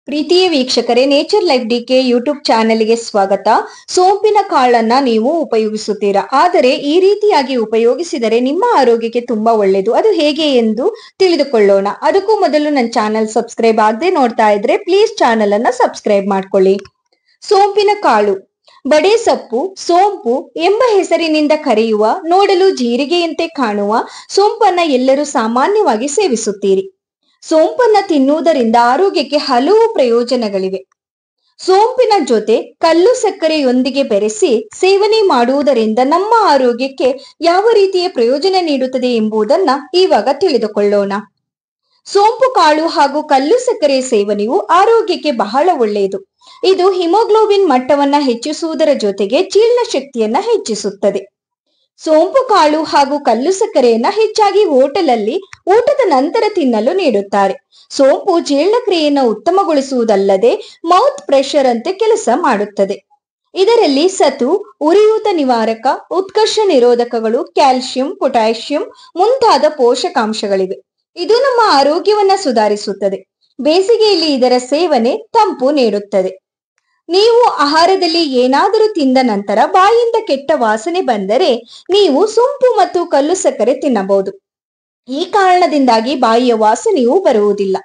ಪ್ರೀತಿಯ ವೀಕ್ಷಕರೇ, nature life DK YouTube ಚಾನೆಲ್ಗೆ ಸ್ವಾಗತ. ಸೋಂಪಿನ ಕಾಳನ್ನ ನೀವು ಉಪಯೋಗಿಸುತ್ತೀರಾ? ಆದರೆ ಈ ರೀತಿಯಾಗಿ ಉಪಯೋಗಿಸಿದರೆ ನಿಮ್ಮ ಆರೋಗ್ಯಕ್ಕೆ ತುಂಬಾ ಒಳ್ಳೆಯದು. ಅದು ಹೇಗೆ ಎಂದು ತಿಳಿದುಕೊಳ್ಳೋಣ. ಅದಕ್ಕೂ ಮೊದಲು ನನ್ನ ಚಾನೆಲ್ ಸಬ್ಸ್ಕ್ರೈಬ್ ಆಗದೆ ನೋಡ್ತಾ ಇದ್ರೆ ಪ್ಲೀಸ್ ಚಾನೆಲ್ ಅನ್ನ ಸಬ್ಸ್ಕ್ರೈಬ್ ಮಾಡ್ಕೊಳ್ಳಿ. ಸೋಂಪಿನ ಕಾಳು, ಬಡೆ ಸೊಪ್ಪು, ಸೋಂಪು ಎಂಬ ಹೆಸರಿನಿಂದ ಕರೆಯುವ, ನೋಡಲು ಜೀರಿಗೆಯಂತೆ ಕಾಣುವ ಸೋಂಪನ್ನ ಎಲ್ಲರೂ ಸಾಮಾನ್ಯವಾಗಿ ಸೇವಿಸುತ್ತೀರಿ. ಸೋಂಪನ್ನ ತಿನ್ನುವುದರಿಂದ ಆರೋಗ್ಯಕ್ಕೆ ಹಲವು ಪ್ರಯೋಜನಗಳಿವೆ. ಸೋಂಪಿನ ಜೊತೆ ಕಲ್ಲು ಸಕ್ಕರೆಯೊಂದಿಗೆ ಬೆರೆಸಿ ಸೇವನೆ ಮಾಡುವುದರಿಂದ ನಮ್ಮ ಆರೋಗ್ಯಕ್ಕೆ ಯಾವ ರೀತಿಯ ಪ್ರಯೋಜನ ನೀಡುತ್ತದೆ ಎಂಬುದನ್ನ ಇವಾಗ ತಿಳಿದುಕೊಳ್ಳೋಣ. ಸೋಂಪು ಕಾಳು ಹಾಗೂ ಕಲ್ಲು ಸಕ್ಕರೆ ಸೇವನೆಯು ಆರೋಗ್ಯಕ್ಕೆ ಬಹಳ ಒಳ್ಳೆಯದು. ಇದು ಹಿಮೋಗ್ಲೋಬಿನ್ ಮಟ್ಟವನ್ನ ಹೆಚ್ಚಿಸುವುದರ ಜೊತೆಗೆ ಜೀರ್ಣಶಕ್ತಿಯನ್ನ ಹೆಚ್ಚಿಸುತ್ತದೆ. ಸೋಂಪು ಕಾಳು ಹಾಗೂ ಕಲ್ಲು ಸಕ್ಕರೆಯನ್ನ ಹೆಚ್ಚಾಗಿ ಹೋಟೆಲ್ ಅಲ್ಲಿ ಊಟದ ನಂತರ ತಿನ್ನಲು ನೀಡುತ್ತಾರೆ. ಸೋಂಪು ಜೀರ್ಣಕ್ರಿಯೆಯನ್ನು ಉತ್ತಮಗೊಳಿಸುವುದಲ್ಲದೆ ಮೌತ್ ಪ್ರೆಷರ್ ಅಂತೆ ಕೆಲಸ ಮಾಡುತ್ತದೆ. ಇದರಲ್ಲಿ ಸತು, ಉರಿಯೂತ ನಿವಾರಕ, ಉತ್ಕರ್ಷ ನಿರೋಧಕಗಳು, ಕ್ಯಾಲ್ಸಿಯಂ, ಪೊಟ್ಯಾಷಿಯಂ ಮುಂತಾದ ಪೋಷಕಾಂಶಗಳಿವೆ. ಇದು ನಮ್ಮ ಆರೋಗ್ಯವನ್ನ ಸುಧಾರಿಸುತ್ತದೆ. ಬೇಸಿಗೆಯಲ್ಲಿ ಇದರ ಸೇವನೆ ತಂಪು ನೀಡುತ್ತದೆ. ನೀವು ಆಹಾರದಲ್ಲಿ ಏನಾದರೂ ತಿಂದ ನಂತರ ಬಾಯಿಂದ ಕೆಟ್ಟ ವಾಸನೆ ಬಂದರೆ ನೀವು ಸೋಂಪು ಮತ್ತು ಕಲ್ಲು ಸಕ್ಕರೆ ತಿನ್ನಬಹುದು. ಈ ಕಾರಣದಿಂದಾಗಿ ಬಾಯಿಯ ವಾಸನೆಯೂ ಬರುವುದಿಲ್ಲ.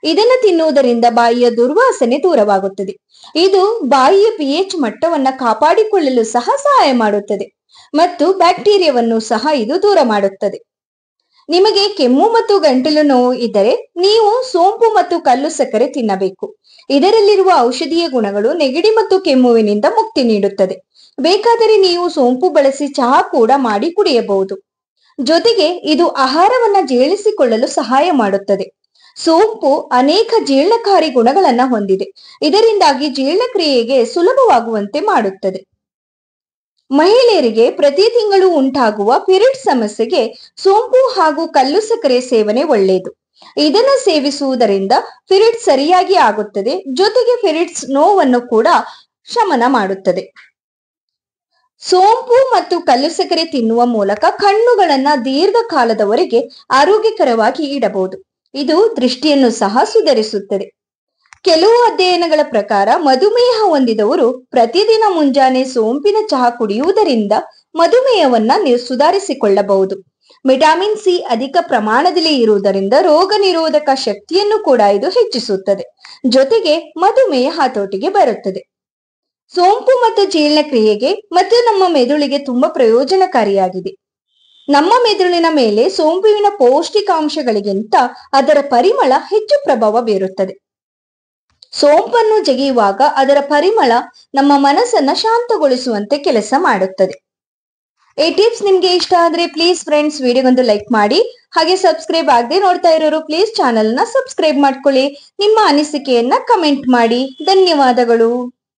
ಇದನ್ನು ತಿನ್ನುವುದರಿಂದ ಬಾಯಿಯ ದುರ್ವಾಸನೆ ದೂರವಾಗುತ್ತದೆ. ಇದು ಬಾಯಿಯ pH ಮಟ್ಟವನ್ನ ಕಾಪಾಡಿಕೊಳ್ಳಲು ಸಹ ಸಹಾಯ ಮಾಡುತ್ತದೆ ಮತ್ತು ಬ್ಯಾಕ್ಟೀರಿಯಾವನ್ನು ಸಹ ಇದು ದೂರ ಮಾಡುತ್ತದೆ. ನಿಮಗೆ ಕೆಮ್ಮು ಮತ್ತು ಗಂಟಲು ನೋವು ಇದ್ದರೆ ನೀವು ಸೋಂಪು ಮತ್ತು ಕಲ್ಲು ಸಕ್ಕರೆ ತಿನ್ನಬೇಕು. ಇದರಲ್ಲಿರುವ ಔಷಧೀಯ ಗುಣಗಳು ನೆಗಡಿ ಮತ್ತು ಕೆಮ್ಮುವಿನಿಂದ ಮುಕ್ತಿ ನೀಡುತ್ತದೆ. ಬೇಕಾದರೆ ನೀವು ಸೋಂಪು ಬಳಸಿ ಚಹಾ ಕೂಡ ಮಾಡಿ ಕುಡಿಯಬಹುದು. ಜೊತೆಗೆ ಇದು ಆಹಾರವನ್ನ ಜೀರ್ಣಿಸಿಕೊಳ್ಳಲು ಸಹಾಯ ಮಾಡುತ್ತದೆ. ಸೋಂಪು ಅನೇಕ ಜೀರ್ಣಕಾರಿ ಗುಣಗಳನ್ನ ಹೊಂದಿದೆ. ಇದರಿಂದಾಗಿ ಜೀರ್ಣಕ್ರಿಯೆಗೆ ಸುಲಭವಾಗುವಂತೆ ಮಾಡುತ್ತದೆ. ಮಹಿಳೆಯರಿಗೆ ಪ್ರತಿ ತಿಂಗಳು ಉಂಟಾಗುವ ಪಿರಿಯಡ್ಸ್ ಸಮಸ್ಯೆಗೆ ಸೋಂಪು ಹಾಗೂ ಕಲ್ಲು ಸಕ್ಕರೆ ಸೇವನೆ ಒಳ್ಳೆಯದು. ಇದನ್ನು ಸೇವಿಸುವುದರಿಂದ ಪಿರಿಯಡ್ಸ್ ಸರಿಯಾಗಿ ಆಗುತ್ತದೆ. ಜೊತೆಗೆ ಪಿರಿಯಡ್ಸ್ ನೋವನ್ನು ಕೂಡ ಶಮನ ಮಾಡುತ್ತದೆ. ಸೋಂಪು ಮತ್ತು ಕಲ್ಲು ಸಕ್ಕರೆ ತಿನ್ನುವ ಮೂಲಕ ಕಣ್ಣುಗಳನ್ನ ದೀರ್ಘಕಾಲದವರೆಗೆ ಆರೋಗ್ಯಕರವಾಗಿ ಇಡಬಹುದು. ಇದು ದೃಷ್ಟಿಯನ್ನು ಸಹ ಸುಧಾರಿಸುತ್ತದೆ. ಕೆಲವು ಅಧ್ಯಯನಗಳ ಪ್ರಕಾರ ಮಧುಮೇಹ ಹೊಂದಿದವರು ಪ್ರತಿದಿನ ಮುಂಜಾನೆ ಸೋಂಪಿನ ಚಹಾ ಕುಡಿಯುವುದರಿಂದ ಮಧುಮೇಹವನ್ನ ಸುಧಾರಿಸಿಕೊಳ್ಳಬಹುದು. ವಿಟಮಿನ್ ಸಿ ಅಧಿಕ ಪ್ರಮಾಣದಲ್ಲಿ ಇರುವುದರಿಂದ ರೋಗ ನಿರೋಧಕ ಶಕ್ತಿಯನ್ನು ಕೂಡ ಇದು ಹೆಚ್ಚಿಸುತ್ತದೆ. ಜೊತೆಗೆ ಮಧುಮೇಹ ಹತೋಟಿಗೆ ಬರುತ್ತದೆ. ಸೋಂಪು ಮತ್ತು ಜೀರ್ಣಕ್ರಿಯೆಗೆ ಮತ್ತು ನಮ್ಮ ಮೆದುಳಿಗೆ ತುಂಬಾ ಪ್ರಯೋಜನಕಾರಿಯಾಗಿದೆ. ನಮ್ಮ ಮೆದುಳಿನ ಮೇಲೆ ಸೋಂಪುವಿನ ಪೌಷ್ಟಿಕಾಂಶಗಳಿಗಿಂತ ಅದರ ಪರಿಮಳ ಹೆಚ್ಚು ಪ್ರಭಾವ ಬೀರುತ್ತದೆ. ಸೋಂಪನ್ನು ಜಗಿಯುವಾಗ ಅದರ ಪರಿಮಳ ನಮ್ಮ ಮನಸ್ಸನ್ನ ಶಾಂತಗೊಳಿಸುವಂತೆ ಕೆಲಸ ಮಾಡುತ್ತದೆ. ಈ ಟಿಪ್ಸ್ ನಿಮ್ಗೆ ಇಷ್ಟ ಆದ್ರೆ ಪ್ಲೀಸ್ ಫ್ರೆಂಡ್ಸ್ ವಿಡಿಯೋಗೊಂದು ಲೈಕ್ ಮಾಡಿ. ಹಾಗೆ ಸಬ್ಸ್ಕ್ರೈಬ್ ಆಗದೆ ನೋಡ್ತಾ ಇರೋರು ಪ್ಲೀಸ್ ಚಾನೆಲ್ ನ ಸಬ್ಸ್ಕ್ರೈಬ್ ಮಾಡ್ಕೊಳ್ಳಿ. ನಿಮ್ಮ ಅನಿಸಿಕೆಯನ್ನ ಕಮೆಂಟ್ ಮಾಡಿ. ಧನ್ಯವಾದಗಳು.